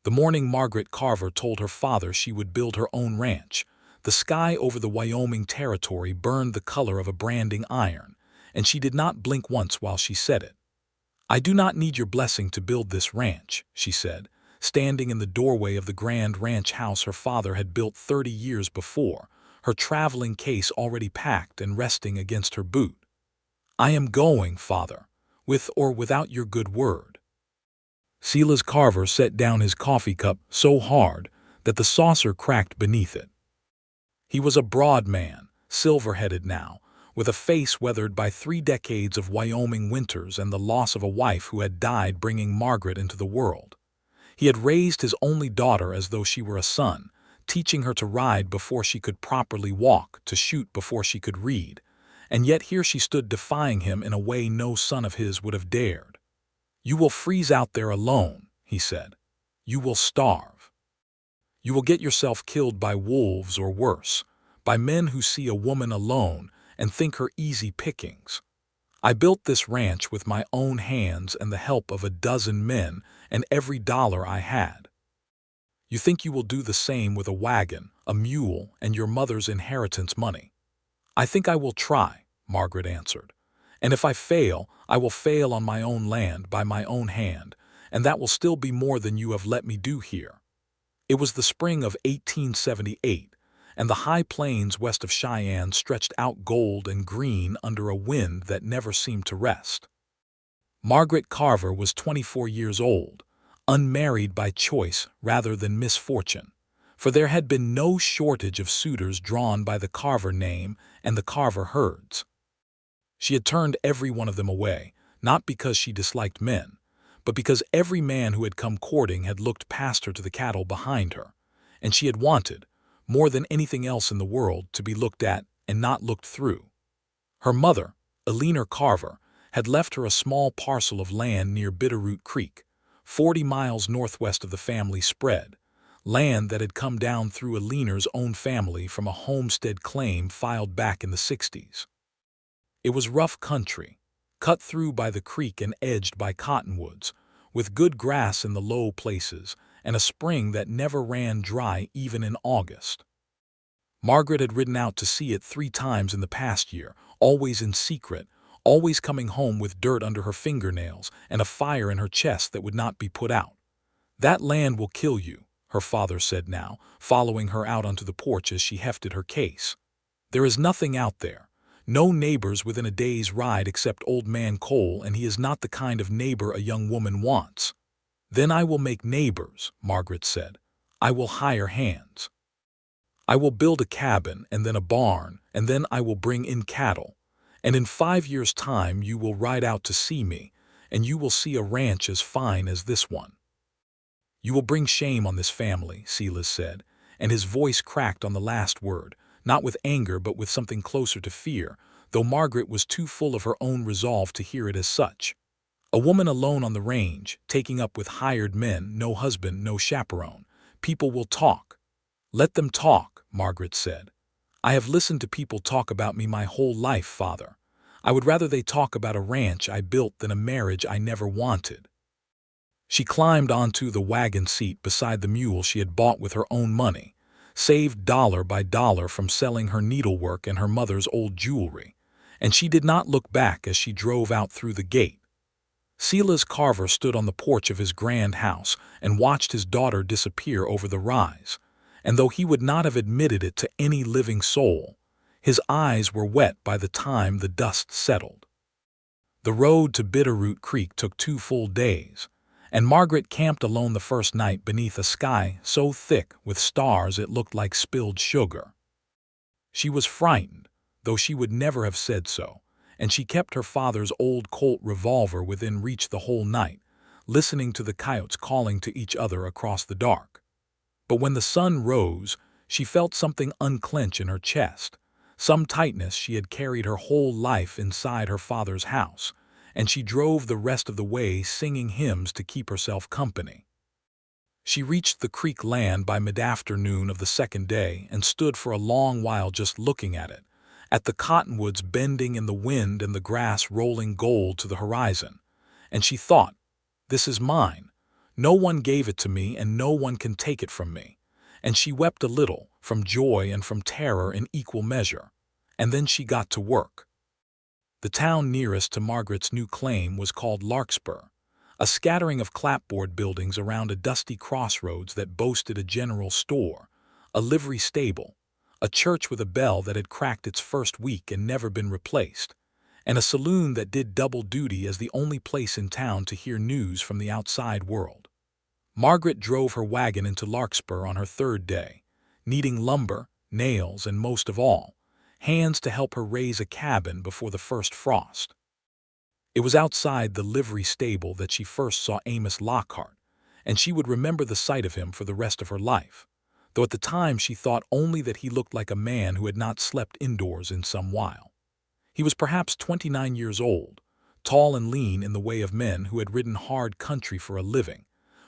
The morning Margaret Carver told her father she would build her own ranch, the sky over the Wyoming territory burned the color of a branding iron, and she did not blink once while she said it. "I do not need your blessing to build this ranch," she said, standing in the doorway of the grand ranch house her father had built 30 years before, her traveling case already packed and resting against her boot. "I am going, Father, with or without your good word." Silas Carver set down his coffee cup so hard that the saucer cracked beneath it. He was a broad man, silver-headed now, with a face weathered by 3 decades of Wyoming winters and the loss of a wife who had died bringing Margaret into the world. He had raised his only daughter as though she were a son, teaching her to ride before she could properly walk, to shoot before she could read, and yet here she stood defying him in a way no son of his would have dared. "You will freeze out there alone," he said. "You will starve. You will get yourself killed by wolves or worse, by men who see a woman alone and think her easy pickings. I built this ranch with my own hands and the help of a dozen men and every dollar I had. You think you will do the same with a wagon, a mule, and your mother's inheritance money?" "I think I will try," Margaret answered. "And if I fail, I will fail on my own land by my own hand, and that will still be more than you have let me do here." It was the spring of 1878, and the high plains west of Cheyenne stretched out gold and green under a wind that never seemed to rest. Margaret Carver was 24 years old, unmarried by choice rather than misfortune, for there had been no shortage of suitors drawn by the Carver name and the Carver herds. She had turned every one of them away, not because she disliked men, but because every man who had come courting had looked past her to the cattle behind her, and she had wanted, more than anything else in the world, to be looked at and not looked through. Her mother, Eleanor Carver, had left her a small parcel of land near Bitterroot Creek, 40 miles northwest of the family spread, land that had come down through Eleanor's own family from a homestead claim filed back in the 60s. It was rough country, cut through by the creek and edged by cottonwoods, with good grass in the low places and a spring that never ran dry even in August. Margaret had ridden out to see it 3 times in the past year, always in secret, always coming home with dirt under her fingernails and a fire in her chest that would not be put out. "That land will kill you," her father said now, following her out onto the porch as she hefted her case. "There is nothing out there. No neighbors within a day's ride except Old Man Cole, and he is not the kind of neighbor a young woman wants." "Then I will make neighbors," Margaret said. "I will hire hands. I will build a cabin and then a barn, and then I will bring in cattle. And in 5 years' time you will ride out to see me, and you will see a ranch as fine as this one." "You will bring shame on this family," Silas said, and his voice cracked on the last word, not with anger but with something closer to fear, though Margaret was too full of her own resolve to hear it as such. A woman alone on the range, taking up with hired men, no husband, no chaperone. "People will talk." "Let them talk," Margaret said. "I have listened to people talk about me my whole life, Father. I would rather they talk about a ranch I built than a marriage I never wanted." She climbed onto the wagon seat beside the mule she had bought with her own money, saved dollar by dollar from selling her needlework and her mother's old jewelry, and she did not look back as she drove out through the gate. Silas Carver stood on the porch of his grand house and watched his daughter disappear over the rise, and though he would not have admitted it to any living soul, his eyes were wet by the time the dust settled. The road to Bitterroot Creek took 2 full days, and Margaret camped alone the first night beneath a sky so thick with stars it looked like spilled sugar. She was frightened, though she would never have said so, and she kept her father's old Colt revolver within reach the whole night, listening to the coyotes calling to each other across the dark. But when the sun rose, she felt something unclench in her chest, some tightness she had carried her whole life inside her father's house, and she drove the rest of the way singing hymns to keep herself company. She reached the creek land by mid-afternoon of the second day and stood for a long while just looking at it, at the cottonwoods bending in the wind and the grass rolling gold to the horizon, and she thought, "This is mine. No one gave it to me and no one can take it from me." And she wept a little, from joy and from terror in equal measure. And then she got to work. The town nearest to Margaret's new claim was called Larkspur, a scattering of clapboard buildings around a dusty crossroads that boasted a general store, a livery stable, a church with a bell that had cracked its first week and never been replaced, and a saloon that did double duty as the only place in town to hear news from the outside world. Margaret drove her wagon into Larkspur on her third day, needing lumber, nails, and most of all, hands to help her raise a cabin before the first frost. It was outside the livery stable that she first saw Amos Lockhart, and she would remember the sight of him for the rest of her life, though at the time she thought only that he looked like a man who had not slept indoors in some while. He was perhaps 29 years old, tall and lean in the way of men who had ridden hard country for a living,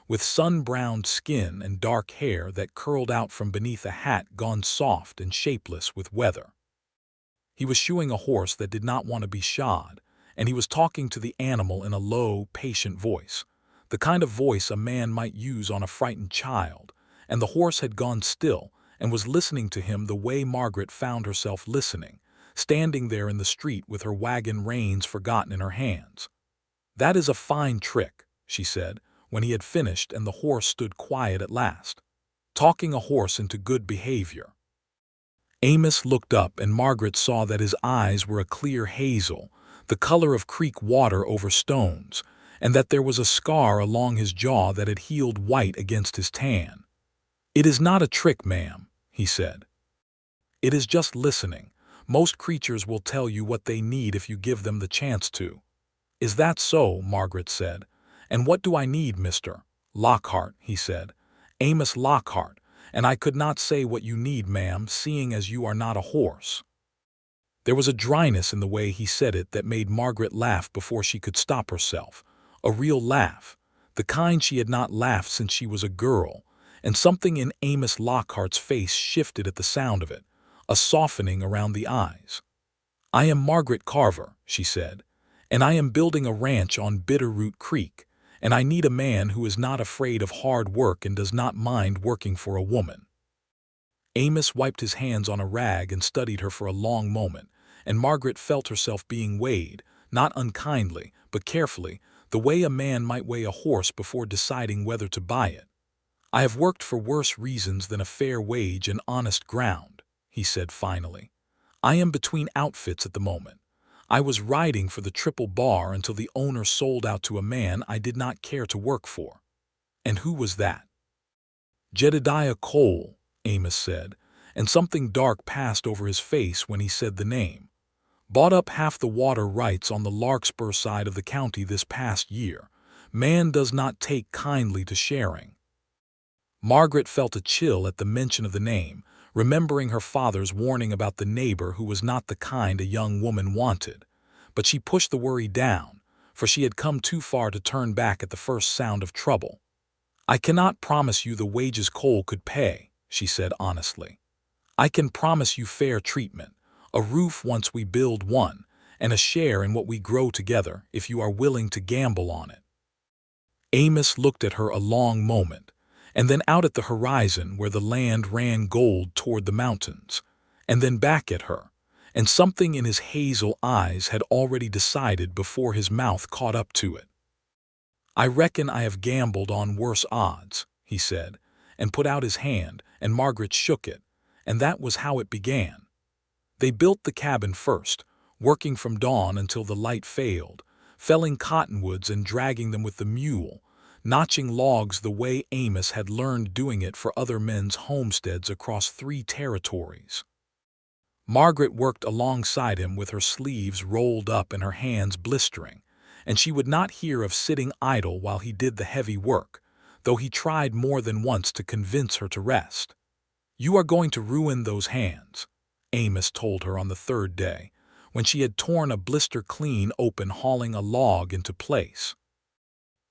with sun-browned skin and dark hair that curled out from beneath a hat gone soft and shapeless with weather. He was shoeing a horse that did not want to be shod, and he was talking to the animal in a low, patient voice, the kind of voice a man might use on a frightened child, and the horse had gone still and was listening to him the way Margaret found herself listening, standing there in the street with her wagon reins forgotten in her hands. "That is a fine trick," she said, when he had finished and the horse stood quiet at last. "Talking a horse into good behavior." Amos looked up and Margaret saw that his eyes were a clear hazel, the color of creek water over stones, and that there was a scar along his jaw that had healed white against his tan. "It is not a trick, ma'am," he said. "It is just listening. Most creatures will tell you what they need if you give them the chance to." "Is that so?" Margaret said. "And what do I need, Mr. Lockhart?" he said. "Amos Lockhart. And I could not say what you need, ma'am, seeing as you are not a horse." There was a dryness in the way he said it that made Margaret laugh before she could stop herself, a real laugh, the kind she had not laughed since she was a girl, and something in Amos Lockhart's face shifted at the sound of it, a softening around the eyes. "I am Margaret Carver," she said, "and I am building a ranch on Bitterroot Creek, and I need a man who is not afraid of hard work and does not mind working for a woman." Amos wiped his hands on a rag and studied her for a long moment, and Margaret felt herself being weighed, not unkindly, but carefully, the way a man might weigh a horse before deciding whether to buy it. "I have worked for worse reasons than a fair wage and honest ground," he said finally. "I am between outfits at the moment. I was riding for the Triple Bar until the owner sold out to a man I did not care to work for." "And who was that?" "Jedediah Cole," Amos said, and something dark passed over his face when he said the name. "Bought up half the water rights on the Larkspur side of the county this past year. Man does not take kindly to sharing." Margaret felt a chill at the mention of the name, remembering her father's warning about the neighbor who was not the kind a young woman wanted. But she pushed the worry down, for she had come too far to turn back at the first sound of trouble. "I cannot promise you the wages Cole could pay," she said honestly. "I can promise you fair treatment, a roof once we build one, and a share in what we grow together if you are willing to gamble on it." Amos looked at her a long moment, and then out at the horizon where the land ran gold toward the mountains, and then back at her, and something in his hazel eyes had already decided before his mouth caught up to it. "I reckon I have gambled on worse odds," he said, and put out his hand, and Margaret shook it, and that was how it began. They built the cabin first, working from dawn until the light failed, felling cottonwoods and dragging them with the mule, notching logs the way Amos had learned doing it for other men's homesteads across 3 territories. Margaret worked alongside him with her sleeves rolled up and her hands blistering, and she would not hear of sitting idle while he did the heavy work, though he tried more than once to convince her to rest. "You are going to ruin those hands," Amos told her on the third day, when she had torn a blister clean open hauling a log into place.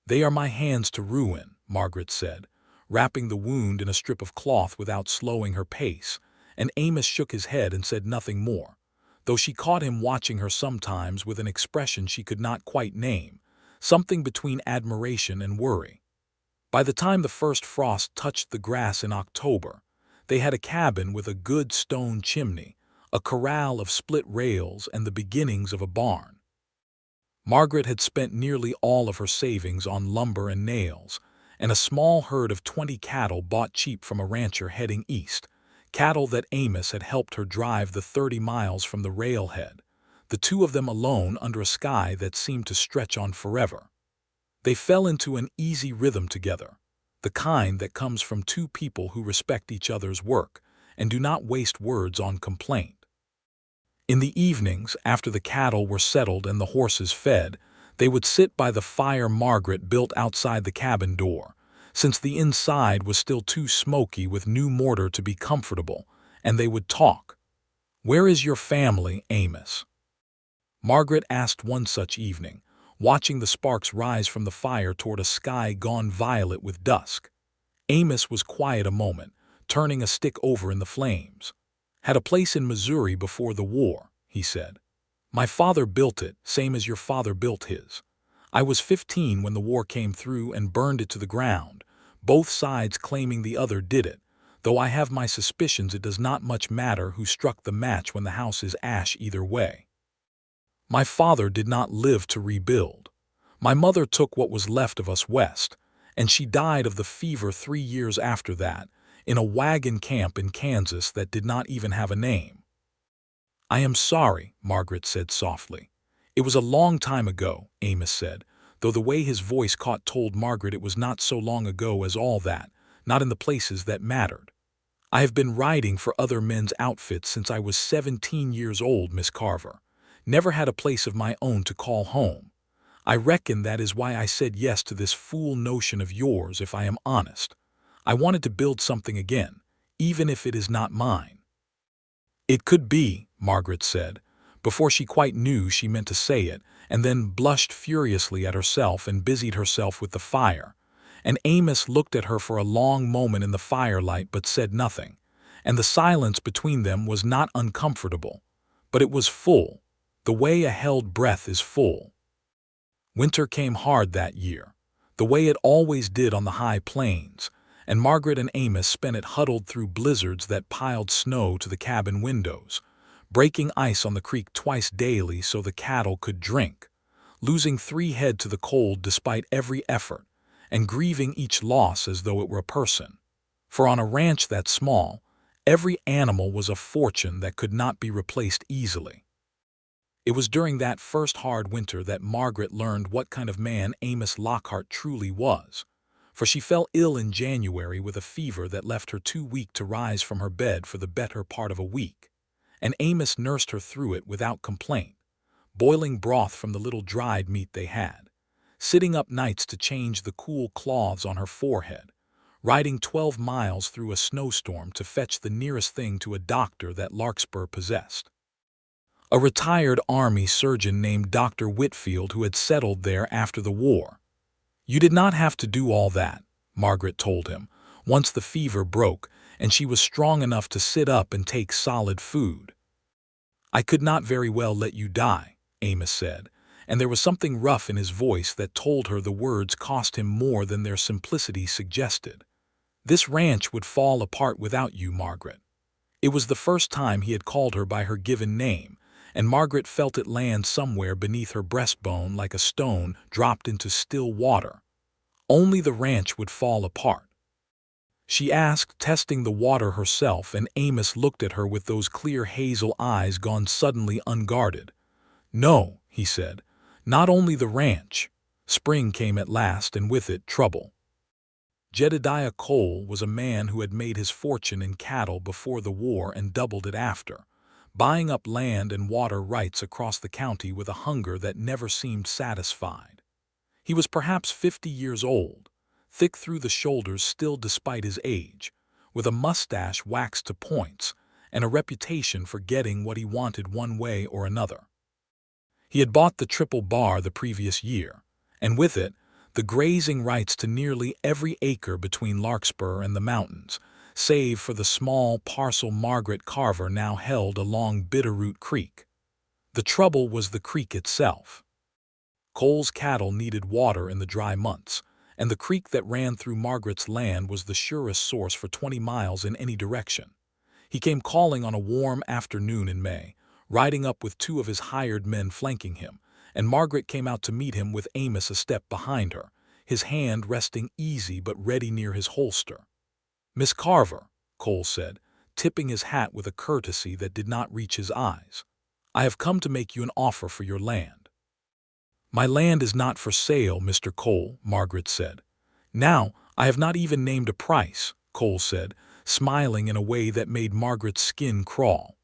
"They are my hands to ruin," Margaret said, wrapping the wound in a strip of cloth without slowing her pace, and Amos shook his head and said nothing more, though she caught him watching her sometimes with an expression she could not quite name, something between admiration and worry. By the time the first frost touched the grass in October, they had a cabin with a good stone chimney, a corral of split rails, and the beginnings of a barn. Margaret had spent nearly all of her savings on lumber and nails, and a small herd of 20 cattle bought cheap from a rancher heading east, cattle that Amos had helped her drive the 30 miles from the railhead, the two of them alone under a sky that seemed to stretch on forever. They fell into an easy rhythm together, the kind that comes from two people who respect each other's work and do not waste words on complaint. In the evenings, after the cattle were settled and the horses fed, they would sit by the fire Margaret built outside the cabin door, since the inside was still too smoky with new mortar to be comfortable, and they would talk. "Where is your family, Amos?" Margaret asked one such evening, watching the sparks rise from the fire toward a sky gone violet with dusk. Amos was quiet a moment, turning a stick over in the flames. "Had a place in Missouri before the war," he said. "My father built it, same as your father built his. I was 15 when the war came through and burned it to the ground, both sides claiming the other did it, though I have my suspicions it does not much matter who struck the match when the house is ash either way. My father did not live to rebuild. My mother took what was left of us west, and she died of the fever 3 years after that, in a wagon camp in Kansas that did not even have a name." "I am sorry," Margaret said softly. "It was a long time ago," Amos said, though the way his voice caught told Margaret it was not so long ago as all that, not in the places that mattered. "I have been riding for other men's outfits since I was 17 years old, Miss Carver. Never had a place of my own to call home. I reckon that is why I said yes to this fool notion of yours, if I am honest. I wanted to build something again, even if it is not mine." "It could be," Margaret said, before she quite knew she meant to say it, and then blushed furiously at herself and busied herself with the fire. And Amos looked at her for a long moment in the firelight but said nothing, and the silence between them was not uncomfortable, but it was full, the way a held breath is full. Winter came hard that year, the way it always did on the high plains, and Margaret and Amos spent it huddled through blizzards that piled snow to the cabin windows, breaking ice on the creek twice daily so the cattle could drink, losing 3 head to the cold despite every effort, and grieving each loss as though it were a person. For on a ranch that small, every animal was a fortune that could not be replaced easily. It was during that first hard winter that Margaret learned what kind of man Amos Lockhart truly was, for she fell ill in January with a fever that left her too weak to rise from her bed for the better part of a week, and Amos nursed her through it without complaint, boiling broth from the little dried meat they had, sitting up nights to change the cool cloths on her forehead, riding 12 miles through a snowstorm to fetch the nearest thing to a doctor that Larkspur possessed. A retired Army surgeon named Dr. Whitfield who had settled there after the war. "You did not have to do all that," Margaret told him, once the fever broke and she was strong enough to sit up and take solid food. "I could not very well let you die," Amos said, and there was something rough in his voice that told her the words cost him more than their simplicity suggested. "This ranch would fall apart without you, Margaret." It was the first time he had called her by her given name, and Margaret felt it land somewhere beneath her breastbone like a stone dropped into still water. Only the ranch would fall apart. She asked, testing the water herself, and Amos looked at her with those clear hazel eyes gone suddenly unguarded. "No," he said, "not only the ranch." Spring came at last, and with it trouble. Jedediah Cole was a man who had made his fortune in cattle before the war and doubled it after, buying up land and water rights across the county with a hunger that never seemed satisfied. He was perhaps 50 years old, thick through the shoulders still despite his age, with a mustache waxed to points and a reputation for getting what he wanted one way or another. He had bought the Triple Bar the previous year, and with it, the grazing rights to nearly every acre between Larkspur and the mountains, save for the small parcel Margaret Carver now held along Bitterroot Creek. The trouble was the creek itself. Cole's cattle needed water in the dry months, and the creek that ran through Margaret's land was the surest source for 20 miles in any direction. He came calling on a warm afternoon in May, riding up with 2 of his hired men flanking him, and Margaret came out to meet him with Amos a step behind her, his hand resting easy but ready near his holster. "Miss Carver," Cole said, tipping his hat with a courtesy that did not reach his eyes, "I have come to make you an offer for your land." "My land is not for sale, Mr. Cole," Margaret said. "Now, I have not even named a price," Cole said, smiling in a way that made Margaret's skin crawl.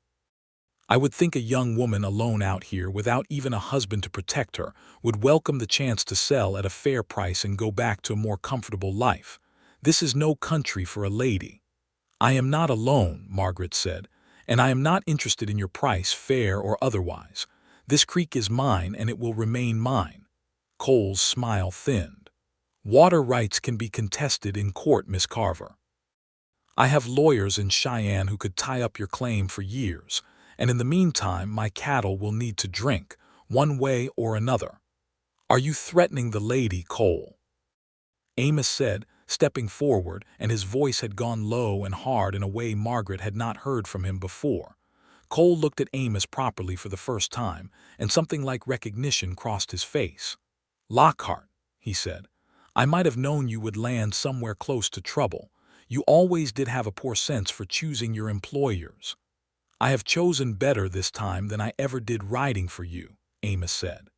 "I would think a young woman alone out here without even a husband to protect her would welcome the chance to sell at a fair price and go back to a more comfortable life. This is no country for a lady." "I am not alone," Margaret said, "and I am not interested in your price, fair or otherwise. This creek is mine and it will remain mine." Cole's smile thinned. "Water rights can be contested in court, Miss Carver. I have lawyers in Cheyenne who could tie up your claim for years, and in the meantime my cattle will need to drink, one way or another." "Are you threatening the lady, Cole?" Amos said, stepping forward, and his voice had gone low and hard in a way Margaret had not heard from him before. Cole looked at Amos properly for the first time, and something like recognition crossed his face. "Lockhart," he said, "I might have known you would land somewhere close to trouble. You always did have a poor sense for choosing your employers." "I have chosen better this time than I ever did riding for you," Amos said.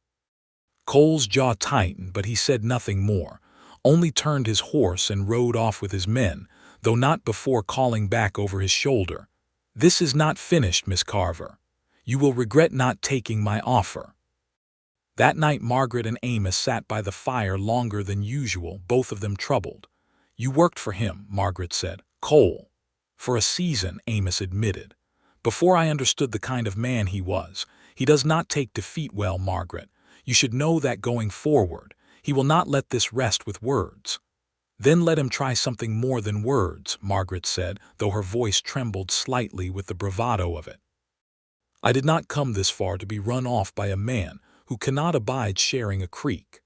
Cole's jaw tightened, but he said nothing more, only turned his horse and rode off with his men, though not before calling back over his shoulder, "This is not finished, Miss Carver. You will regret not taking my offer." That night Margaret and Amos sat by the fire longer than usual, both of them troubled. "You worked for him," Margaret said. "Cole." "For a season," Amos admitted. "Before I understood the kind of man he was. He does not take defeat well, Margaret. You should know that going forward. He will not let this rest with words." "Then let him try something more than words," Margaret said, though her voice trembled slightly with the bravado of it. "I did not come this far to be run off by a man who cannot abide sharing a creek."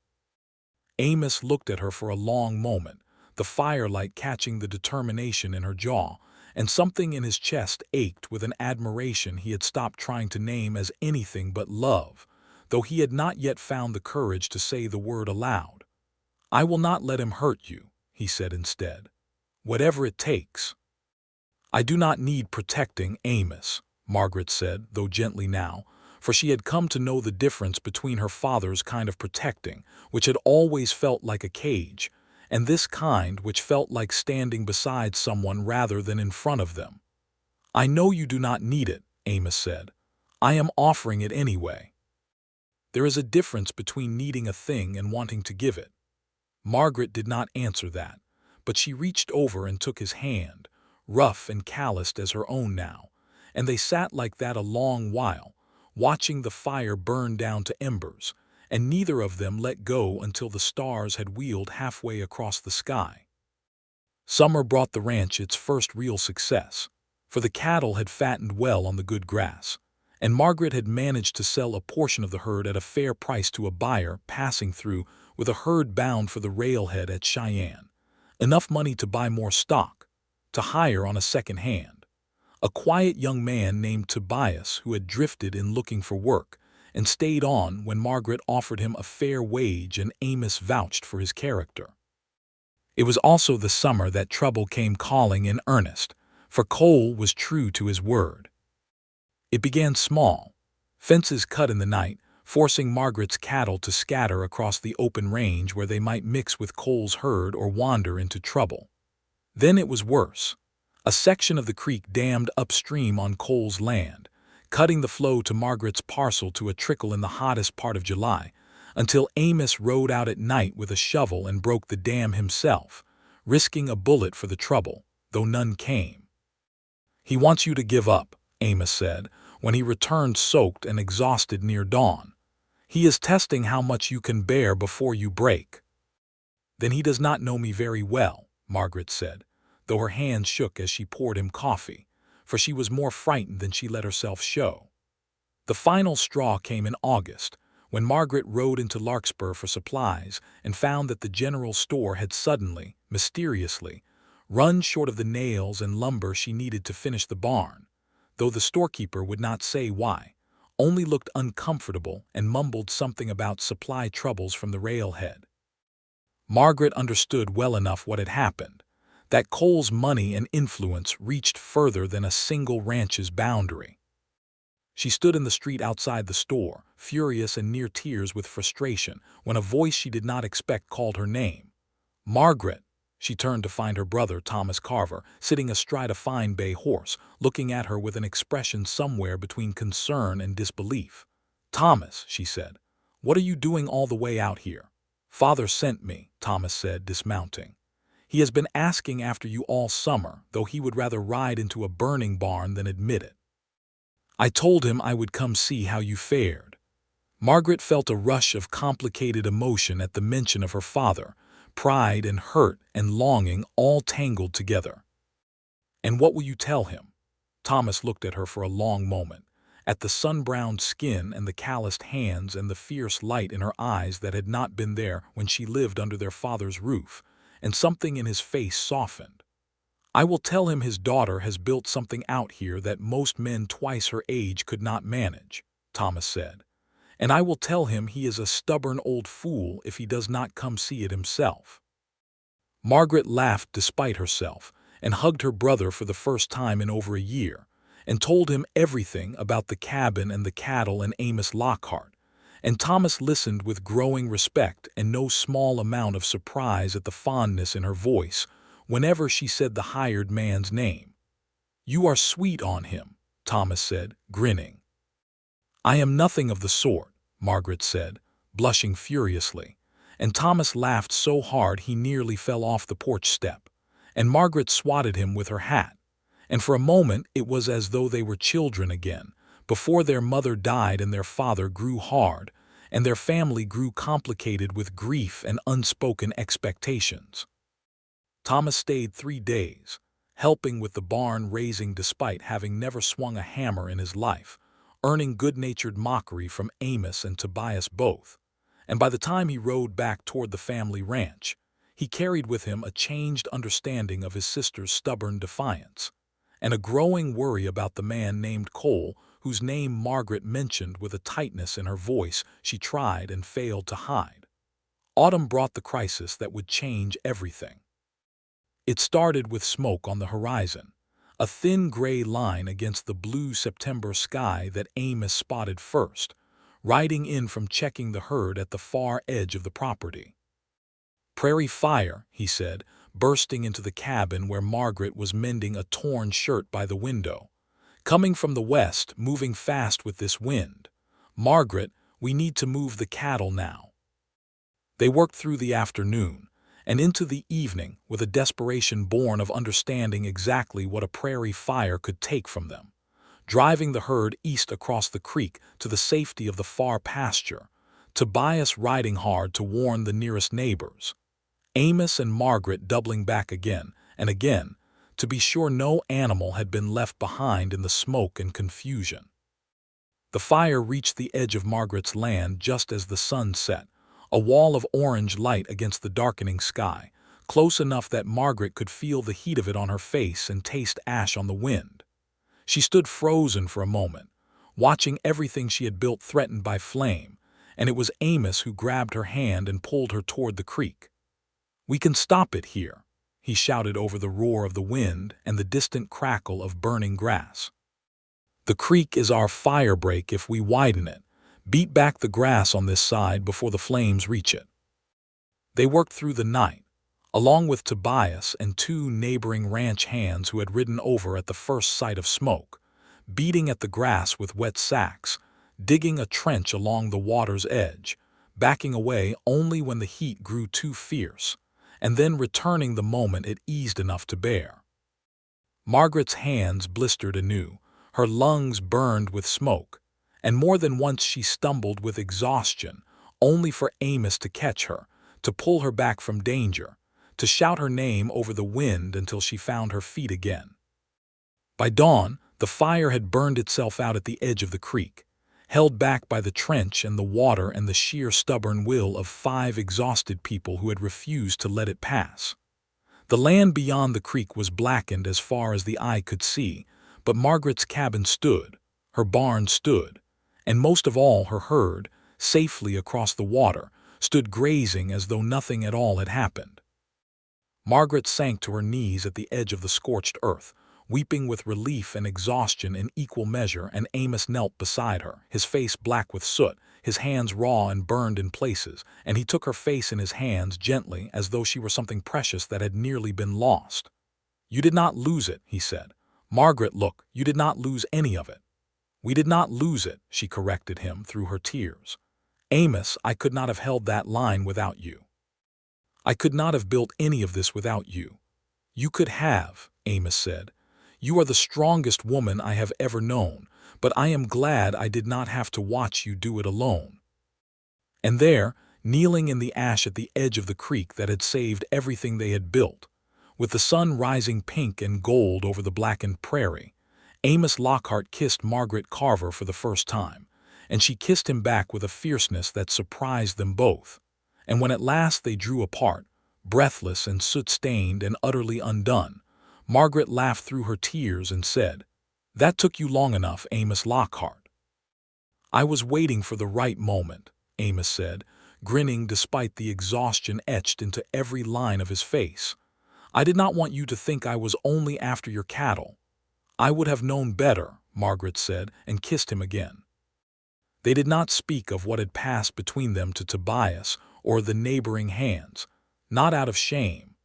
Amos looked at her for a long moment, the firelight catching the determination in her jaw, and something in his chest ached with an admiration he had stopped trying to name as anything but love, though he had not yet found the courage to say the word aloud. "I will not let him hurt you," he said instead. "Whatever it takes." "I do not need protecting, Amos," Margaret said, though gently now, for she had come to know the difference between her father's kind of protecting, which had always felt like a cage, and this kind which felt like standing beside someone rather than in front of them. "I know you do not need it," Amos said. "I am offering it anyway." "There is a difference between needing a thing and wanting to give it." Margaret did not answer that, but she reached over and took his hand, rough and calloused as her own now, and they sat like that a long while, watching the fire burn down to embers, and neither of them let go until the stars had wheeled halfway across the sky. Summer brought the ranch its first real success, for the cattle had fattened well on the good grass, and Margaret had managed to sell a portion of the herd at a fair price to a buyer passing through with a herd bound for the railhead at Cheyenne, enough money to buy more stock, to hire on a second hand. A quiet young man named Tobias who had drifted in looking for work and stayed on when Margaret offered him a fair wage, and Amos vouched for his character. It was also the summer that trouble came calling in earnest, for Cole was true to his word. It began small, fences cut in the night, forcing Margaret's cattle to scatter across the open range where they might mix with Cole's herd or wander into trouble. Then it was worse. A section of the creek dammed upstream on Cole's land, cutting the flow to Margaret's parcel to a trickle in the hottest part of July, until Amos rode out at night with a shovel and broke the dam himself, risking a bullet for the trouble, though none came. "He wants you to give up," Amos said, when he returned soaked and exhausted near dawn. "He is testing how much you can bear before you break." "Then he does not know me very well," Margaret said, though her hands shook as she poured him coffee, for she was more frightened than she let herself show. The final straw came in August, when Margaret rode into Larkspur for supplies and found that the general store had suddenly, mysteriously, run short of the nails and lumber she needed to finish the barn, though the storekeeper would not say why, only looked uncomfortable and mumbled something about supply troubles from the railhead. Margaret understood well enough what had happened, that Cole's money and influence reached further than a single ranch's boundary. She stood in the street outside the store, furious and near tears with frustration, when a voice she did not expect called her name. "Margaret!" She turned to find her brother, Thomas Carver, sitting astride a fine bay horse, looking at her with an expression somewhere between concern and disbelief. "Thomas," she said, "what are you doing all the way out here?" "Father sent me," Thomas said, dismounting. "He has been asking after you all summer, though he would rather ride into a burning barn than admit it. I told him I would come see how you fared." Margaret felt a rush of complicated emotion at the mention of her father, pride and hurt and longing all tangled together. "And what will you tell him?" Thomas looked at her for a long moment, at the sun-browned skin and the calloused hands and the fierce light in her eyes that had not been there when she lived under their father's roof, and something in his face softened. "I will tell him his daughter has built something out here that most men twice her age could not manage," Thomas said. "And I will tell him he is a stubborn old fool if he does not come see it himself." Margaret laughed despite herself and hugged her brother for the first time in over a year, and told him everything about the cabin and the cattle and Amos Lockhart, and Thomas listened with growing respect and no small amount of surprise at the fondness in her voice whenever she said the hired man's name. "You are sweet on him," Thomas said, grinning. "I am nothing of the sort," Margaret said, blushing furiously, and Thomas laughed so hard he nearly fell off the porch step, and Margaret swatted him with her hat, and for a moment it was as though they were children again, before their mother died and their father grew hard, and their family grew complicated with grief and unspoken expectations. Thomas stayed 3 days, helping with the barn raising despite having never swung a hammer in his life, earning good-natured mockery from Amos and Tobias both, and by the time he rode back toward the family ranch, he carried with him a changed understanding of his sister's stubborn defiance, and a growing worry about the man named Cole, whose name Margaret mentioned with a tightness in her voice she tried and failed to hide. Autumn brought the crisis that would change everything. It started with smoke on the horizon, a thin gray line against the blue September sky that Amos spotted first, riding in from checking the herd at the far edge of the property. "Prairie fire," he said, bursting into the cabin where Margaret was mending a torn shirt by the window. "Coming from the west, moving fast with this wind. Margaret, we need to move the cattle now." They worked through the afternoon and into the evening with a desperation born of understanding exactly what a prairie fire could take from them, driving the herd east across the creek to the safety of the far pasture, Tobias riding hard to warn the nearest neighbors, Amos and Margaret doubling back again and again to be sure no animal had been left behind in the smoke and confusion. The fire reached the edge of Margaret's land just as the sun set, a wall of orange light against the darkening sky, close enough that Margaret could feel the heat of it on her face and taste ash on the wind. She stood frozen for a moment, watching everything she had built threatened by flame, and it was Amos who grabbed her hand and pulled her toward the creek. "We can stop it here," he shouted over the roar of the wind and the distant crackle of burning grass. "The creek is our fire break if we widen it. Beat back the grass on this side before the flames reach it." They worked through the night, along with Tobias and 2 neighboring ranch hands who had ridden over at the first sight of smoke, beating at the grass with wet sacks, digging a trench along the water's edge, backing away only when the heat grew too fierce, and then returning the moment it eased enough to bear. Margaret's hands blistered anew, her lungs burned with smoke, and more than once she stumbled with exhaustion, only for Amos to catch her, to pull her back from danger, to shout her name over the wind until she found her feet again. By dawn, the fire had burned itself out at the edge of the creek, held back by the trench and the water and the sheer stubborn will of 5 exhausted people who had refused to let it pass. The land beyond the creek was blackened as far as the eye could see, but Margaret's cabin stood, her barn stood, and most of all her herd, safely across the water, stood grazing as though nothing at all had happened. Margaret sank to her knees at the edge of the scorched earth, weeping with relief and exhaustion in equal measure, and Amos knelt beside her, his face black with soot, his hands raw and burned in places, and he took her face in his hands gently as though she were something precious that had nearly been lost. "You did not lose it," he said. "Margaret, look, you did not lose any of it." "We did not lose it," she corrected him through her tears. "Amos, I could not have held that line without you. I could not have built any of this without you." "You could have," Amos said. "You are the strongest woman I have ever known, but I am glad I did not have to watch you do it alone." And there, kneeling in the ash at the edge of the creek that had saved everything they had built, with the sun rising pink and gold over the blackened prairie, Amos Lockhart kissed Margaret Carver for the first time, and she kissed him back with a fierceness that surprised them both. And when at last they drew apart, breathless and soot-stained and utterly undone, Margaret laughed through her tears and said, "That took you long enough, Amos Lockhart." "I was waiting for the right moment," Amos said, grinning despite the exhaustion etched into every line of his face. "I did not want you to think I was only after your cattle." "I would have known better," Margaret said, and kissed him again. They did not speak of what had passed between them to Tobias or the neighboring hands, not out of shame,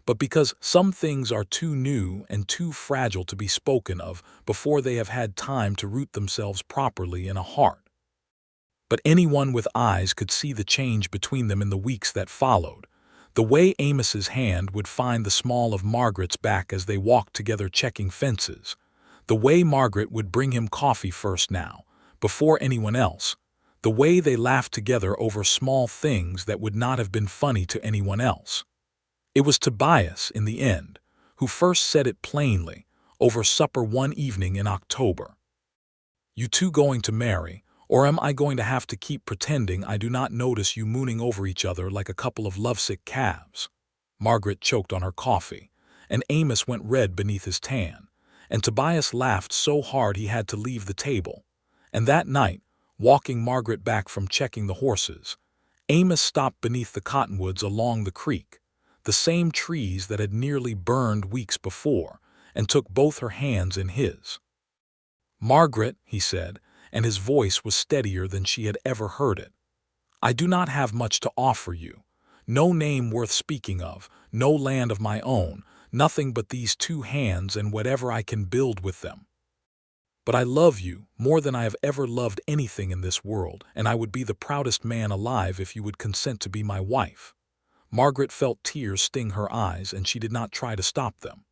but because some things are too new and too fragile to be spoken of before they have had time to root themselves properly in a heart. But anyone with eyes could see the change between them in the weeks that followed, the way Amos's hand would find the small of Margaret's back as they walked together checking fences, the way Margaret would bring him coffee first now, before anyone else, the way they laughed together over small things that would not have been funny to anyone else. It was Tobias, in the end, who first said it plainly, over supper one evening in October. "You two going to marry, or am I going to have to keep pretending I do not notice you mooning over each other like a couple of lovesick calves?" Margaret choked on her coffee, and Amos went red beneath his tan, and Tobias laughed so hard he had to leave the table. And that night, walking Margaret back from checking the horses, Amos stopped beneath the cottonwoods along the creek, the same trees that had nearly burned weeks before, and took both her hands in his. "Margaret," he said, and his voice was steadier than she had ever heard it, "I do not have much to offer you. No name worth speaking of, no land of my own, nothing but these 2 hands and whatever I can build with them. But I love you more than I have ever loved anything in this world, and I would be the proudest man alive if you would consent to be my wife." Margaret felt tears sting her eyes, and she did not try to stop them.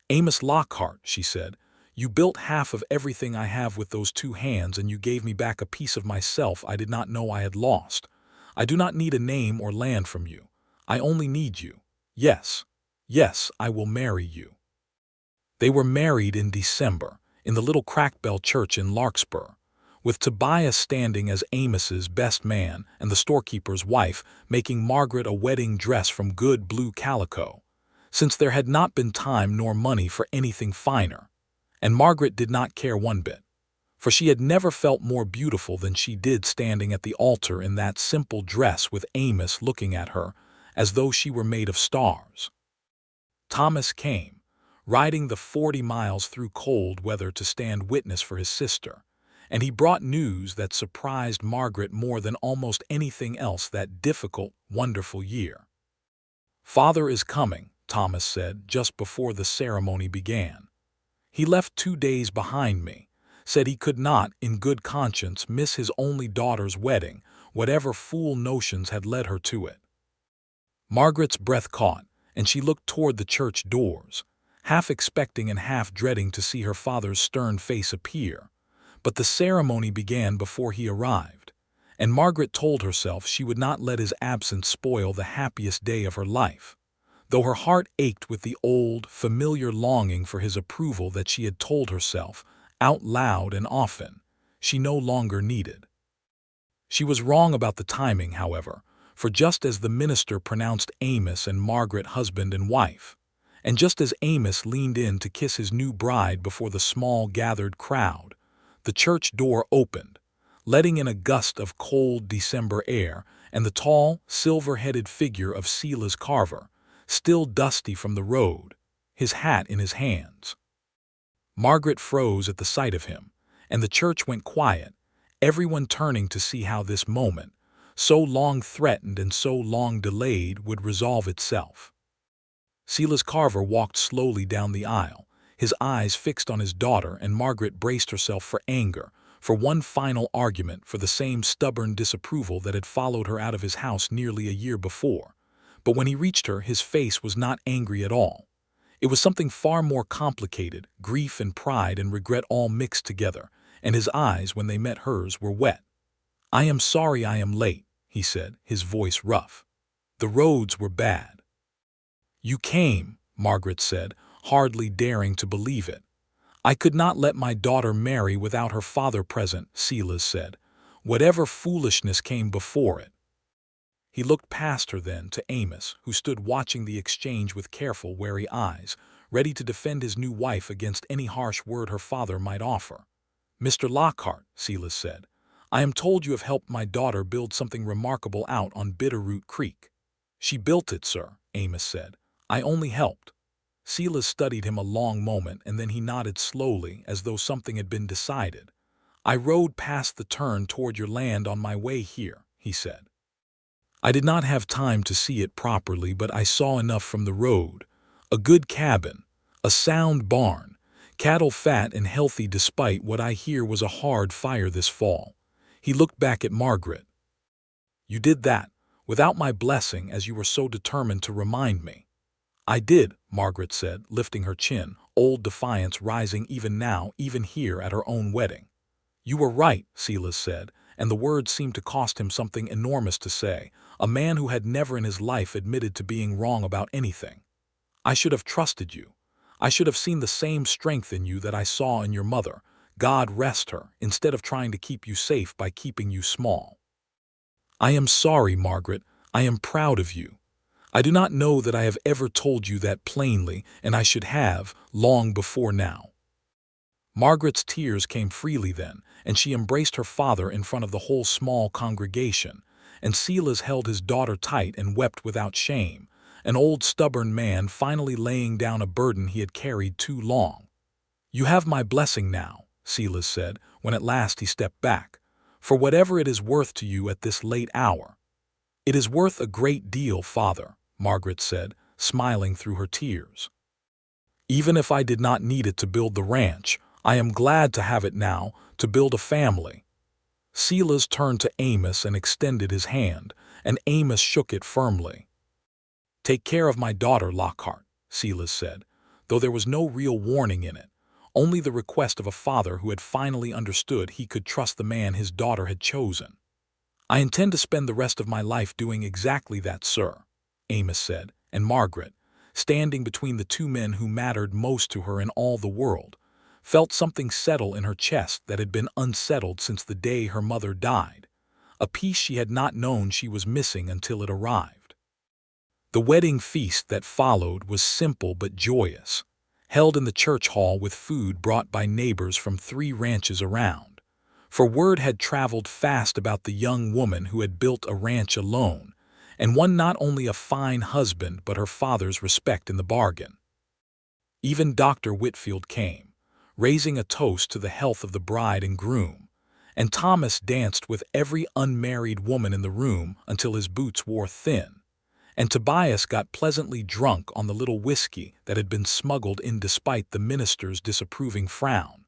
"Amos Lockhart," she said, "you built half of everything I have with those 2 hands, and you gave me back a piece of myself I did not know I had lost. I do not need a name or land from you. I only need you. Yes, yes, I will marry you." They were married in December, in the little Crackbell church in Larkspur, with Tobias standing as Amos's best man and the storekeeper's wife making Margaret a wedding dress from good blue calico, since there had not been time nor money for anything finer. And Margaret did not care one bit, for she had never felt more beautiful than she did standing at the altar in that simple dress with Amos looking at her as though she were made of stars. Thomas came, riding the 40 miles through cold weather to stand witness for his sister, and he brought news that surprised Margaret more than almost anything else that difficult, wonderful year. "Father is coming," Thomas said just before the ceremony began. "He left 2 days behind me, said he could not, in good conscience, miss his only daughter's wedding, whatever fool notions had led her to it." Margaret's breath caught, and she looked toward the church doors, half expecting and half dreading to see her father's stern face appear. But the ceremony began before he arrived, and Margaret told herself she would not let his absence spoil the happiest day of her life, though her heart ached with the old, familiar longing for his approval that she had told herself, out loud and often, she no longer needed. She was wrong about the timing, however, for just as the minister pronounced Amos and Margaret husband and wife, and just as Amos leaned in to kiss his new bride before the small gathered crowd, the church door opened, letting in a gust of cold December air and the tall, silver-headed figure of Silas Carver, still dusty from the road, his hat in his hands. Margaret froze at the sight of him, and the church went quiet, everyone turning to see how this moment, so long threatened and so long delayed, would resolve itself. Silas Carver walked slowly down the aisle, his eyes fixed on his daughter, and Margaret braced herself for anger, for one final argument, for the same stubborn disapproval that had followed her out of his house nearly a year before. But when he reached her, his face was not angry at all. It was something far more complicated, grief and pride and regret all mixed together, and his eyes, when they met hers, were wet. "I am sorry I am late," he said, his voice rough. "The roads were bad." "You came," Margaret said, hardly daring to believe it. "I could not let my daughter marry without her father present," Silas said, "whatever foolishness came before it." He looked past her then to Amos, who stood watching the exchange with careful, wary eyes, ready to defend his new wife against any harsh word her father might offer. "Mr. Lockhart," Silas said, "I am told you have helped my daughter build something remarkable out on Bitterroot Creek." "She built it, sir," Amos said. "I only helped." Silas studied him a long moment, and then he nodded slowly, as though something had been decided. "I rode past the turn toward your land on my way here," he said. "I did not have time to see it properly, but I saw enough from the road. A good cabin, a sound barn, cattle fat and healthy despite what I hear was a hard fire this fall." He looked back at Margaret. "You did that, without my blessing, as you were so determined to remind me." "I did," Margaret said, lifting her chin, old defiance rising even now, even here at her own wedding. "You were right," Silas said, and the words seemed to cost him something enormous to say, a man who had never in his life admitted to being wrong about anything. "I should have trusted you. I should have seen the same strength in you that I saw in your mother, God rest her, instead of trying to keep you safe by keeping you small." "I am sorry, Margaret. I am proud of you. I do not know that I have ever told you that plainly, and I should have, long before now." Margaret's tears came freely then, and she embraced her father in front of the whole small congregation, and Silas held his daughter tight and wept without shame, an old stubborn man finally laying down a burden he had carried too long. "You have my blessing now," Silas said, when at last he stepped back, "for whatever it is worth to you at this late hour." "It is worth a great deal, Father," Margaret said, smiling through her tears. "Even if I did not need it to build the ranch, I am glad to have it now, to build a family." Silas turned to Amos and extended his hand, and Amos shook it firmly. "Take care of my daughter, Lockhart," Silas said, though there was no real warning in it, only the request of a father who had finally understood he could trust the man his daughter had chosen. "I intend to spend the rest of my life doing exactly that, sir," Amos said, and Margaret, standing between the two men who mattered most to her in all the world, felt something settle in her chest that had been unsettled since the day her mother died, a peace she had not known she was missing until it arrived. The wedding feast that followed was simple but joyous, held in the church hall with food brought by neighbors from 3 ranches around, for word had traveled fast about the young woman who had built a ranch alone, and won not only a fine husband but her father's respect in the bargain. Even Dr. Whitfield came, raising a toast to the health of the bride and groom, and Thomas danced with every unmarried woman in the room until his boots wore thin, and Tobias got pleasantly drunk on the little whiskey that had been smuggled in despite the minister's disapproving frown,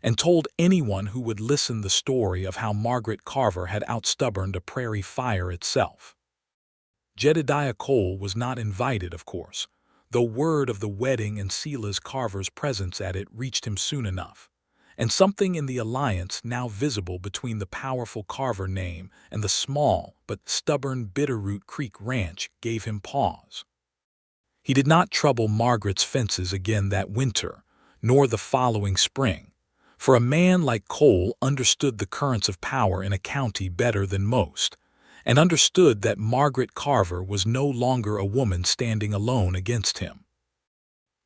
and told anyone who would listen the story of how Margaret Carver had outstubborned a prairie fire itself. Jedediah Cole was not invited, of course, though word of the wedding and Silas Carver's presence at it reached him soon enough, and something in the alliance now visible between the powerful Carver name and the small but stubborn Bitterroot Creek Ranch gave him pause. He did not trouble Margaret's fences again that winter, nor the following spring, For a man like Cole understood the currents of power in a county better than most, and understood that Margaret Carver was no longer a woman standing alone against him.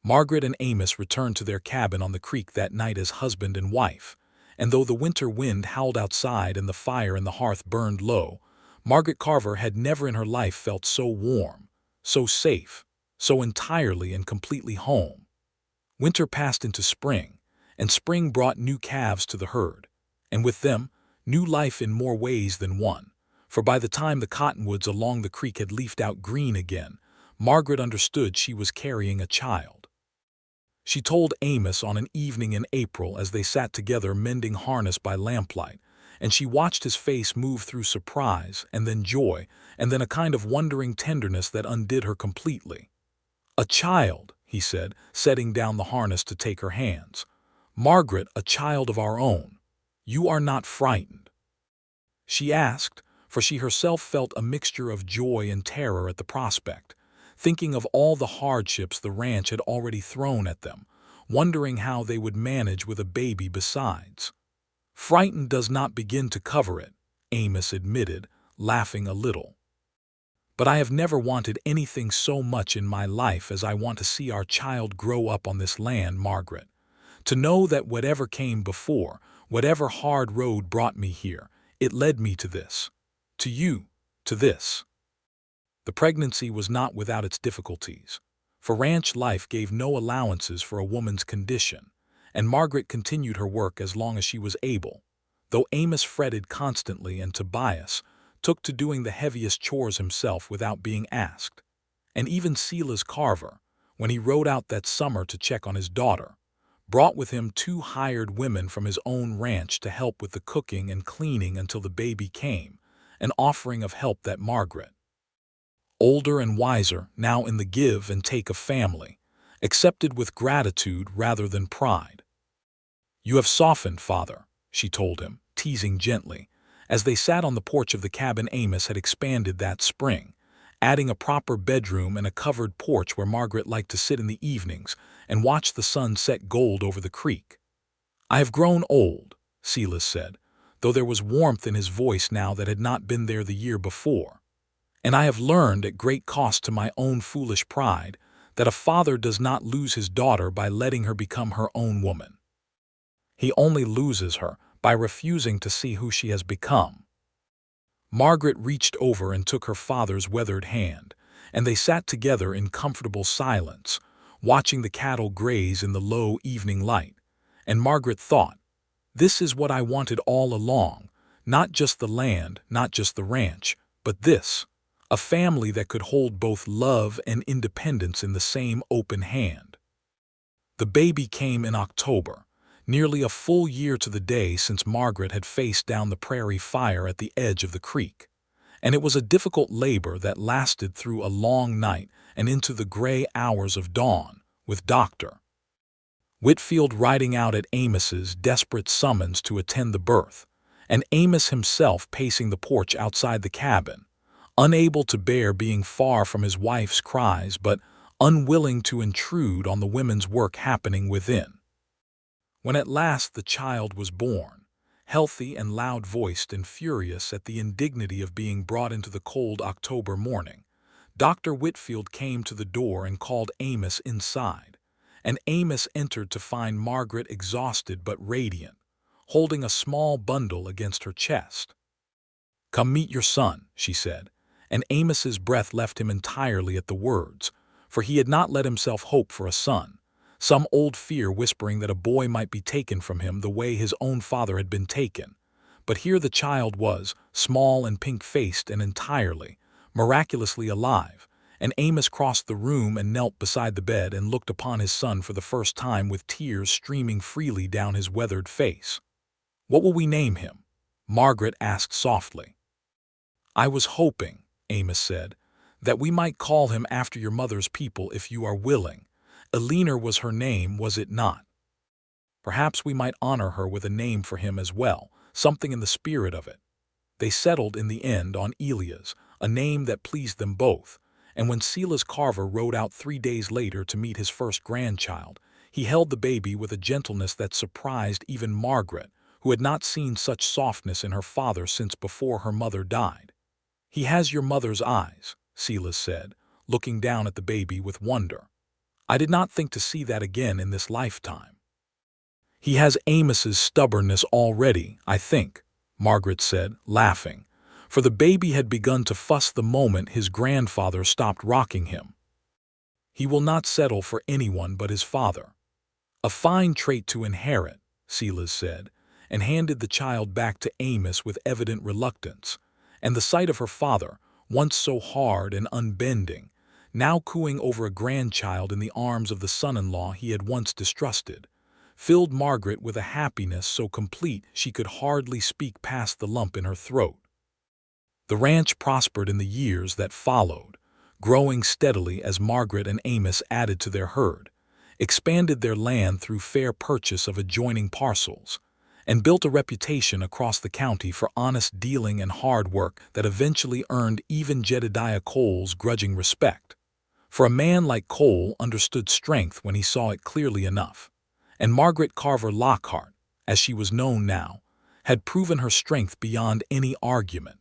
Margaret and Amos returned to their cabin on the creek that night as husband and wife, and though the winter wind howled outside and the fire in the hearth burned low, Margaret Carver had never in her life felt so warm, so safe, so entirely and completely home. Winter passed into spring, and spring brought new calves to the herd, and with them, new life in more ways than one, for by the time the cottonwoods along the creek had leafed out green again, Margaret understood she was carrying a child. She told Amos on an evening in April as they sat together mending harness by lamplight, and she watched his face move through surprise and then joy and then a kind of wondering tenderness that undid her completely. "A child," he said, setting down the harness to take her hands. "Margaret, a child of our own. You are not frightened?" She asked, for she herself felt a mixture of joy and terror at the prospect, thinking of all the hardships the ranch had already thrown at them, wondering how they would manage with a baby besides. "Frightened does not begin to cover it," Amos admitted, laughing a little. "But I have never wanted anything so much in my life as I want to see our child grow up on this land, Margaret. To know that whatever came before, whatever hard road brought me here, it led me to this. To you, to this." The pregnancy was not without its difficulties, for ranch life gave no allowances for a woman's condition, and Margaret continued her work as long as she was able, though Amos fretted constantly and Tobias took to doing the heaviest chores himself without being asked. And even Silas Carver, when he rode out that summer to check on his daughter, brought with him 2 hired women from his own ranch to help with the cooking and cleaning until the baby came, an offering of help that Margaret, older and wiser now in the give and take of family, accepted with gratitude rather than pride. "You have softened, Father," she told him, teasing gently, as they sat on the porch of the cabin Amos had expanded that spring, adding a proper bedroom and a covered porch where Margaret liked to sit in the evenings and watch the sun set gold over the creek. "I have grown old," Silas said, though there was warmth in his voice now that had not been there the year before. "And I have learned at great cost to my own foolish pride that a father does not lose his daughter by letting her become her own woman. He only loses her by refusing to see who she has become." Margaret reached over and took her father's weathered hand, and they sat together in comfortable silence, watching the cattle graze in the low evening light. And Margaret thought, "This is what I wanted all along, not just the land, not just the ranch, but this, a family that could hold both love and independence in the same open hand." The baby came in October, nearly a full year to the day since Margaret had faced down the prairie fire at the edge of the creek, and it was a difficult labor that lasted through a long night and into the gray hours of dawn, with Dr. Whitfield riding out at Amos's desperate summons to attend the birth, and Amos himself pacing the porch outside the cabin, unable to bear being far from his wife's cries but unwilling to intrude on the women's work happening within. When at last the child was born, healthy and loud-voiced and furious at the indignity of being brought into the cold October morning, Dr. Whitfield came to the door and called Amos inside, and Amos entered to find Margaret exhausted but radiant, holding a small bundle against her chest. "Come meet your son," she said, and Amos's breath left him entirely at the words, for he had not let himself hope for a son, some old fear whispering that a boy might be taken from him the way his own father had been taken. But here the child was, small and pink-faced and entirely, miraculously alive, and Amos crossed the room and knelt beside the bed and looked upon his son for the first time with tears streaming freely down his weathered face. "What will we name him?" Margaret asked softly. "I was hoping," Amos said, "that we might call him after your mother's people if you are willing. Eleanor was her name, was it not? Perhaps we might honor her with a name for him as well, something in the spirit of it." They settled in the end on Elias, a name that pleased them both, and when Silas Carver rode out 3 days later to meet his first grandchild, He held the baby with a gentleness that surprised even Margaret, who had not seen such softness in her father since before her mother died. "He has your mother's eyes," Silas said, looking down at the baby with wonder. "I did not think to see that again in this lifetime." "He has Amos's stubbornness already, I think," Margaret said, laughing, for the baby had begun to fuss the moment his grandfather stopped rocking him. "He will not settle for anyone but his father." "A fine trait to inherit," Silas said, and handed the child back to Amos with evident reluctance, and the sight of her father, once so hard and unbending, now cooing over a grandchild in the arms of the son-in-law he had once distrusted, filled Margaret with a happiness so complete she could hardly speak past the lump in her throat. The ranch prospered in the years that followed, growing steadily as Margaret and Amos added to their herd, expanded their land through fair purchase of adjoining parcels, and built a reputation across the county for honest dealing and hard work that eventually earned even Jedediah Cole's grudging respect. For a man like Cole understood strength when he saw it clearly enough, and Margaret Carver Lockhart, as she was known now, had proven her strength beyond any argument.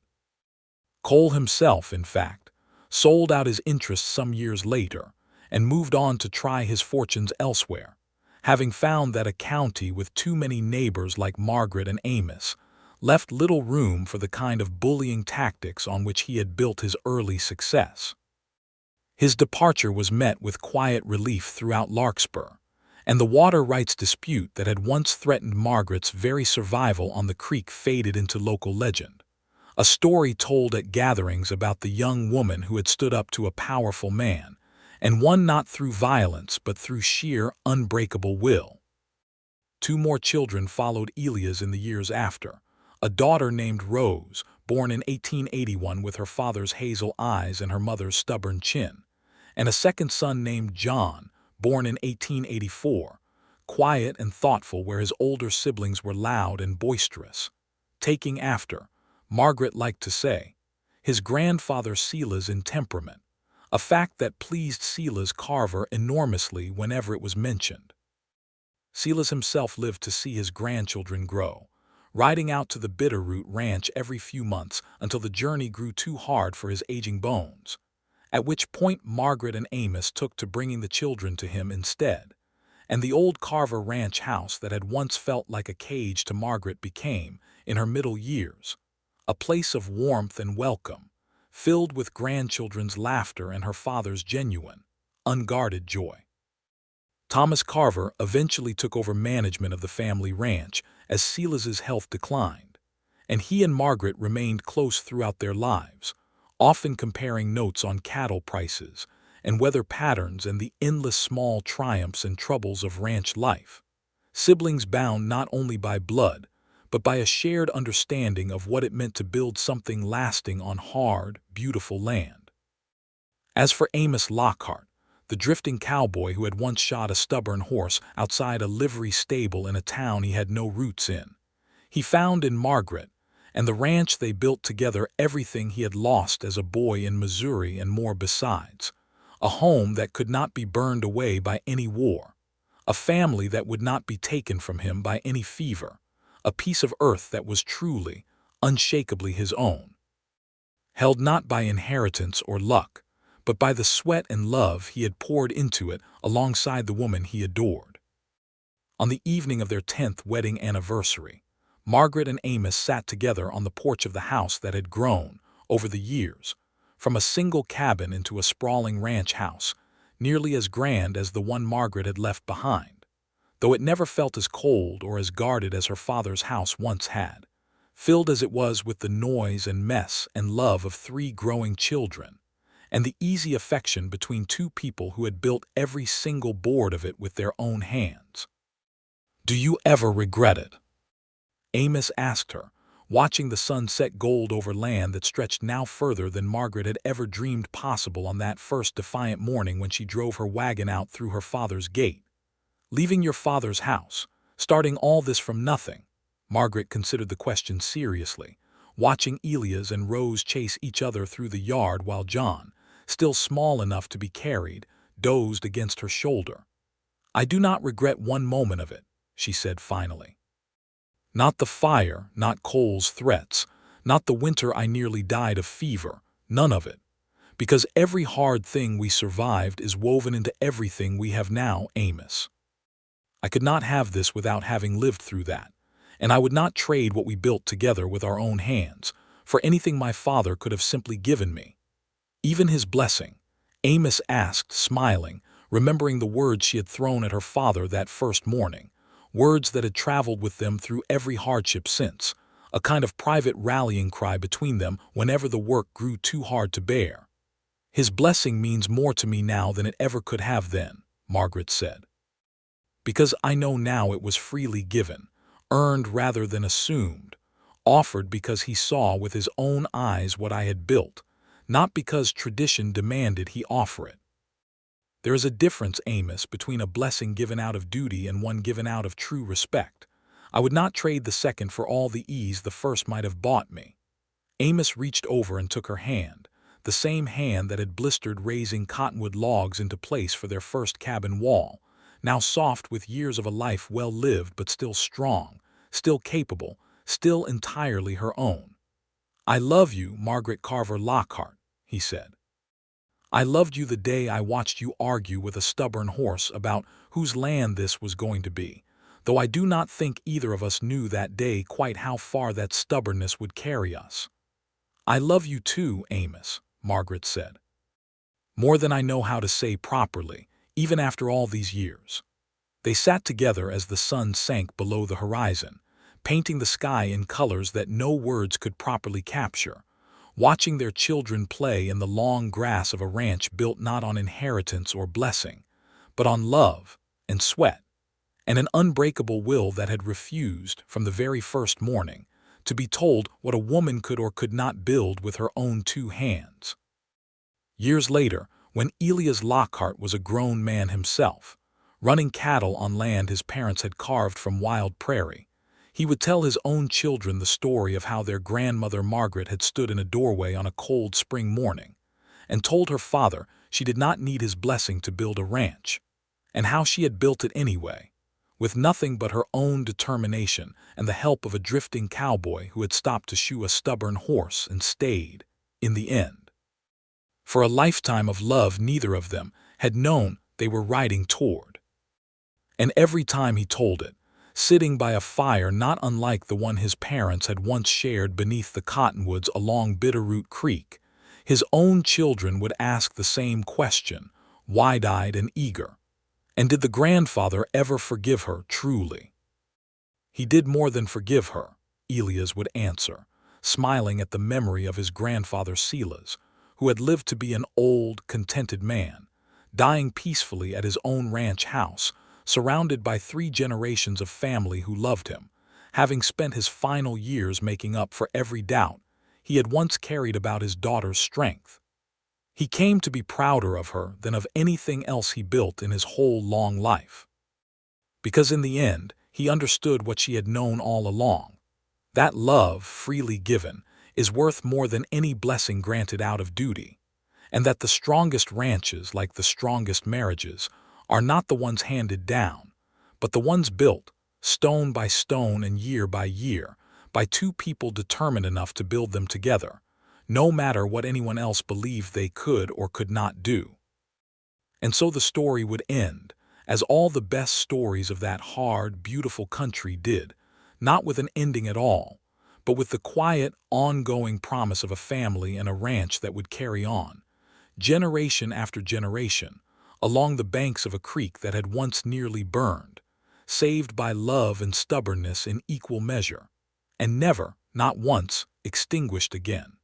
Cole himself, in fact, sold out his interests some years later and moved on to try his fortunes elsewhere, having found that a county with too many neighbors like Margaret and Amos left little room for the kind of bullying tactics on which he had built his early success. His departure was met with quiet relief throughout Larkspur, and the water rights dispute that had once threatened Margaret's very survival on the creek faded into local legend, a story told at gatherings about the young woman who had stood up to a powerful man, and won not through violence but through sheer, unbreakable will. 2 more children followed Elias in the years after, a daughter named Rose, born in 1881 with her father's hazel eyes and her mother's stubborn chin, and a second son named John, born in 1884, quiet and thoughtful where his older siblings were loud and boisterous, taking after, Margaret liked to say, his grandfather Silas in temperament, a fact that pleased Silas Carver enormously whenever it was mentioned. Silas himself lived to see his grandchildren grow, riding out to the Bitterroot Ranch every few months until the journey grew too hard for his aging bones, at which point Margaret and Amos took to bringing the children to him instead, and the old Carver Ranch house that had once felt like a cage to Margaret became, in her middle years, a place of warmth and welcome, filled with grandchildren's laughter and her father's genuine, unguarded joy. Thomas Carver eventually took over management of the family ranch as Silas's health declined, and he and Margaret remained close throughout their lives, often comparing notes on cattle prices and weather patterns and the endless small triumphs and troubles of ranch life, siblings bound not only by blood, but by a shared understanding of what it meant to build something lasting on hard, beautiful land. As for Amos Lockhart, the drifting cowboy who had once shot a stubborn horse outside a livery stable in a town he had no roots in, he found in Margaret and the ranch they built together everything he had lost as a boy in Missouri and more besides, a home that could not be burned away by any war, a family that would not be taken from him by any fever, a piece of earth that was truly, unshakably his own, held not by inheritance or luck, but by the sweat and love he had poured into it alongside the woman he adored. On the evening of their 10th wedding anniversary, Margaret and Amos sat together on the porch of the house that had grown, over the years, from a single cabin into a sprawling ranch house, nearly as grand as the one Margaret had left behind, though it never felt as cold or as guarded as her father's house once had, filled as it was with the noise and mess and love of 3 growing children, and the easy affection between 2 people who had built every single board of it with their own hands. "Do you ever regret it?" Amos asked her, watching the sun set gold over land that stretched now further than Margaret had ever dreamed possible on that first defiant morning when she drove her wagon out through her father's gate. "Leaving your father's house, starting all this from nothing?" Margaret considered the question seriously, watching Elias and Rose chase each other through the yard while John, still small enough to be carried, dozed against her shoulder. "I do not regret one moment of it," she said finally. "Not the fire, not Cole's threats, not the winter I nearly died of fever, none of it. Because every hard thing we survived is woven into everything we have now, Amos. I could not have this without having lived through that, and I would not trade what we built together with our own hands for anything my father could have simply given me. Even his blessing," Amos asked, smiling, remembering the words she had thrown at her father that first morning, words that had traveled with them through every hardship since, a kind of private rallying cry between them whenever the work grew too hard to bear. "His blessing means more to me now than it ever could have then," Margaret said. "Because I know now it was freely given, earned rather than assumed, offered because he saw with his own eyes what I had built, not because tradition demanded he offer it. There is a difference, Amos, between a blessing given out of duty and one given out of true respect. I would not trade the second for all the ease the first might have bought me." Amos reached over and took her hand, the same hand that had blistered raising cottonwood logs into place for their first cabin wall, now soft with years of a life well lived but still strong, still capable, still entirely her own. "I love you, Margaret Carver Lockhart," he said. "I loved you the day I watched you argue with a stubborn horse about whose land this was going to be, though I do not think either of us knew that day quite how far that stubbornness would carry us." "I love you too, Amos," Margaret said. "More than I know how to say properly, even after all these years." They sat together as the sun sank below the horizon, painting the sky in colors that no words could properly capture, watching their children play in the long grass of a ranch built not on inheritance or blessing, but on love and sweat, and an unbreakable will that had refused, from the very first morning, to be told what a woman could or could not build with her own two hands. Years later, when Amos Lockhart was a grown man himself, running cattle on land his parents had carved from wild prairie, he would tell his own children the story of how their grandmother Margaret had stood in a doorway on a cold spring morning and told her father she did not need his blessing to build a ranch, and how she had built it anyway, with nothing but her own determination and the help of a drifting cowboy who had stopped to shoe a stubborn horse and stayed, in the end. For a lifetime of love neither of them had known they were riding toward. And every time he told it, sitting by a fire not unlike the one his parents had once shared beneath the cottonwoods along Bitterroot Creek, his own children would ask the same question, wide-eyed and eager. And did the grandfather ever forgive her truly? "He did more than forgive her," Elias would answer, smiling at the memory of his grandfather Silas, who had lived to be an old, contented man, dying peacefully at his own ranch house, surrounded by 3 generations of family who loved him, having spent his final years making up for every doubt he had once carried about his daughter's strength. He came to be prouder of her than of anything else he built in his whole long life. Because in the end, he understood what she had known all along. That love, freely given, is worth more than any blessing granted out of duty, and that the strongest ranches, like the strongest marriages, are not the ones handed down, but the ones built, stone by stone and year by year, by 2 people determined enough to build them together, no matter what anyone else believed they could or could not do. And so the story would end, as all the best stories of that hard, beautiful country did, not with an ending at all, but with the quiet, ongoing promise of a family and a ranch that would carry on, generation after generation, along the banks of a creek that had once nearly burned, saved by love and stubbornness in equal measure, and never, not once, extinguished again.